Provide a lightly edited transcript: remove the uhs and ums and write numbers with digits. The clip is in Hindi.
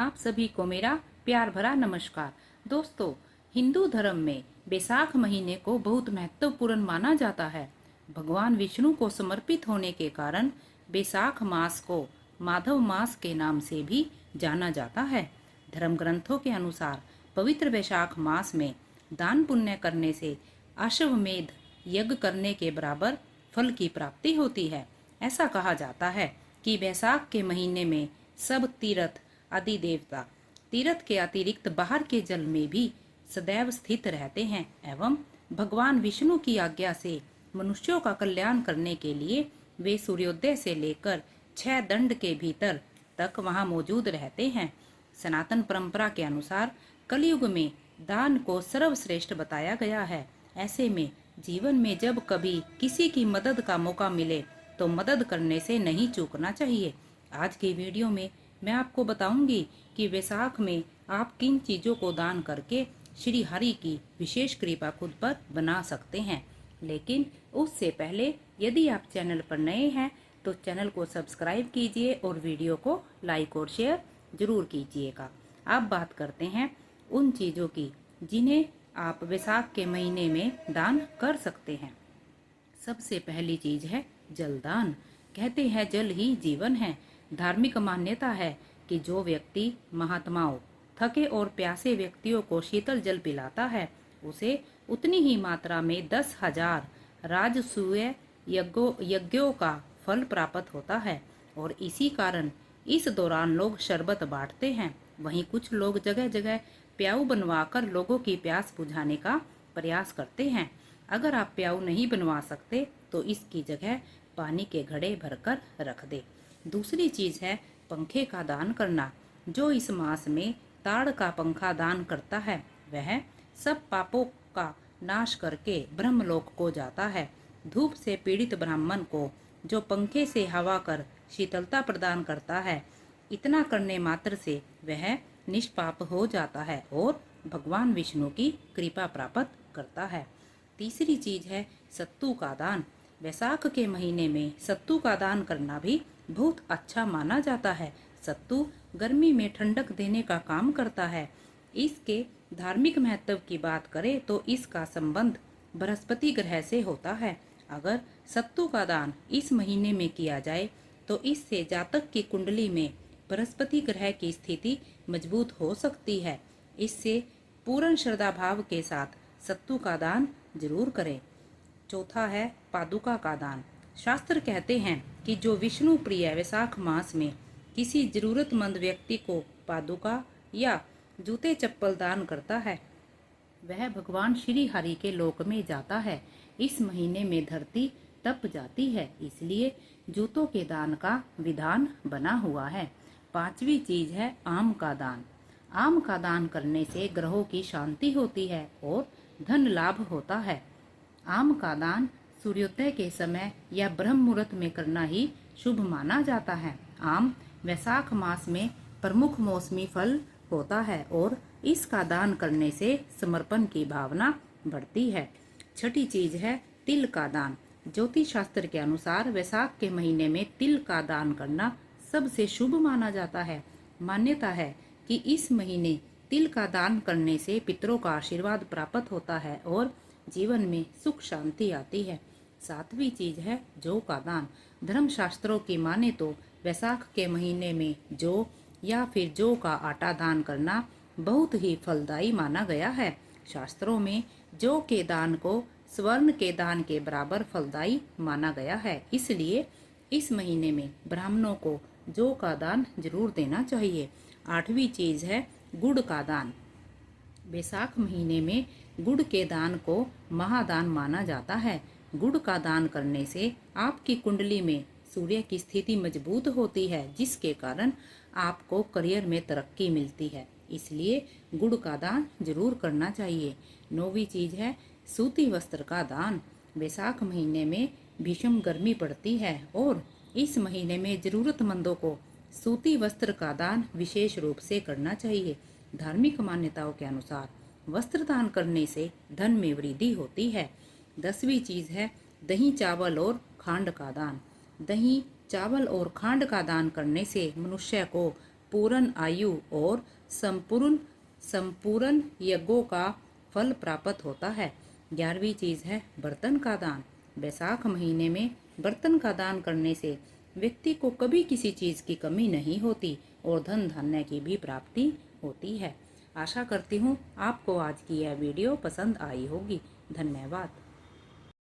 आप सभी को मेरा प्यार भरा नमस्कार। दोस्तों, हिंदू धर्म में बैसाख महीने को बहुत महत्वपूर्ण माना जाता है। भगवान विष्णु को समर्पित होने के कारण बैसाख मास को माधव मास के नाम से भी जाना जाता है। धर्म ग्रंथों के अनुसार पवित्र बैसाख मास में दान पुण्य करने से अश्वमेध यज्ञ करने के बराबर फल की प्राप्ति होती है। ऐसा कहा जाता है कि बैसाख के महीने में सब तीर्थ आदि देवता तीर्थ के अतिरिक्त बाहर के जल में भी सदैव स्थित रहते हैं एवं भगवान विष्णु की आज्ञा से मनुष्यों का कल्याण करने के लिए वे सूर्योदय से लेकर 6 दंड के भीतर तक वहां मौजूद रहते हैं। सनातन परंपरा के अनुसार कलयुग में दान को सर्वश्रेष्ठ बताया गया है। ऐसे में जीवन में जब कभी किसी की मदद का मौका मिले तो मदद करने से नहीं चूकना चाहिए। आज की वीडियो में मैं आपको बताऊंगी कि वैसाख में आप किन चीज़ों को दान करके श्री हरि की विशेष कृपा खुद पर बना सकते हैं। लेकिन उससे पहले यदि आप चैनल पर नए हैं तो चैनल को सब्सक्राइब कीजिए और वीडियो को लाइक और शेयर जरूर कीजिएगा। अब बात करते हैं उन चीज़ों की जिन्हें आप वैसाख के महीने में दान कर सकते हैं। सबसे पहली चीज है जलदान। कहते हैं जल ही जीवन है। धार्मिक मान्यता है कि जो व्यक्ति महात्माओं, थके और प्यासे व्यक्तियों को शीतल जल पिलाता है उसे उतनी ही मात्रा में 10,000 राजसूय यज्ञों का फल प्राप्त होता है। और इसी कारण इस दौरान लोग शरबत बांटते हैं। वहीं कुछ लोग जगह जगह प्याऊ बनवाकर लोगों की प्यास बुझाने का प्रयास करते हैं। अगर आप प्याऊ नहीं बनवा सकते तो इसकी जगह पानी के घड़े भरकर रख दे। दूसरी चीज है पंखे का दान करना। जो इस मास में ताड़ का पंखा दान करता है वह सब पापों का नाश करके ब्रह्मलोक को जाता है। धूप से पीड़ित ब्राह्मण को जो पंखे से हवा कर शीतलता प्रदान करता है, इतना करने मात्र से वह निष्पाप हो जाता है और भगवान विष्णु की कृपा प्राप्त करता है। तीसरी चीज है सत्तू का दान। वैसाख के महीने में सत्तू का दान करना भी बहुत अच्छा माना जाता है। सत्तू गर्मी में ठंडक देने का काम करता है। इसके धार्मिक महत्व की बात करें तो इसका संबंध बृहस्पति ग्रह से होता है। अगर सत्तू का दान इस महीने में किया जाए तो इससे जातक की कुंडली में बृहस्पति ग्रह की स्थिति मजबूत हो सकती है। इससे पूर्ण श्रद्धा भाव के साथ सत्तू का दान जरूर करें। चौथा है पादुका का दान। शास्त्र कहते हैं कि जो विष्णु प्रिय वैसाख मास में किसी जरूरतमंद व्यक्ति को पादुका या जूते चप्पल दान करता है वह भगवान श्री हरि के लोक में जाता है। इस महीने में धरती तप जाती है, इसलिए जूतों के दान का विधान बना हुआ है। पांचवी चीज है आम का दान। आम का दान करने से ग्रहों की शांति होती है और धन लाभ होता है। आम का दान सूर्योदय के समय या ब्रह्म मुहूर्त में करना ही शुभ माना जाता है। आम वैसाख मास में प्रमुख मौसमी फल होता है और इसका दान करने से समर्पण की भावना बढ़ती है। छठी चीज है तिल का दान। ज्योतिष शास्त्र के अनुसार वैसाख के महीने में तिल का दान करना सबसे शुभ माना जाता है। मान्यता है कि इस महीने तिल का दान करने से पितरों का आशीर्वाद प्राप्त होता है और जीवन में सुख शांति आती है। सातवीं चीज है जौ का दान। धर्म शास्त्रों की माने तो वैसाख के महीने में जौ या फिर जौ का आटा दान करना बहुत ही फलदायी माना गया है। शास्त्रों में जौ के दान को स्वर्ण के दान के बराबर फलदायी माना गया है। इसलिए इस महीने में ब्राह्मणों को जौ का दान जरूर देना चाहिए। आठवीं चीज है गुड़ का दान। बैसाख महीने में गुड़ के दान को महादान माना जाता है। गुड़ का दान करने से आपकी कुंडली में सूर्य की स्थिति मजबूत होती है, जिसके कारण आपको करियर में तरक्की मिलती है। इसलिए गुड़ का दान जरूर करना चाहिए। नौवीं चीज है सूती वस्त्र का दान। बैसाख महीने में भीषण गर्मी पड़ती है और इस महीने में जरूरतमंदों को सूती वस्त्र का दान विशेष रूप से करना चाहिए। धार्मिक मान्यताओं के अनुसार वस्त्र दान करने से धन में वृद्धि होती है। 10वीं चीज है दही चावल और खांड का दान। दही चावल और खांड का दान करने से मनुष्य को पूर्ण आयु और संपूर्ण संपूर्ण यज्ञों का फल प्राप्त होता है। 11वीं चीज है बर्तन का दान। बैसाख महीने में बर्तन का दान करने से व्यक्ति को कभी किसी चीज की कमी नहीं होती और धन धान्य की भी प्राप्ति होती है। आशा करती हूँ आपको आज की यह वीडियो पसंद आई होगी। धन्यवाद।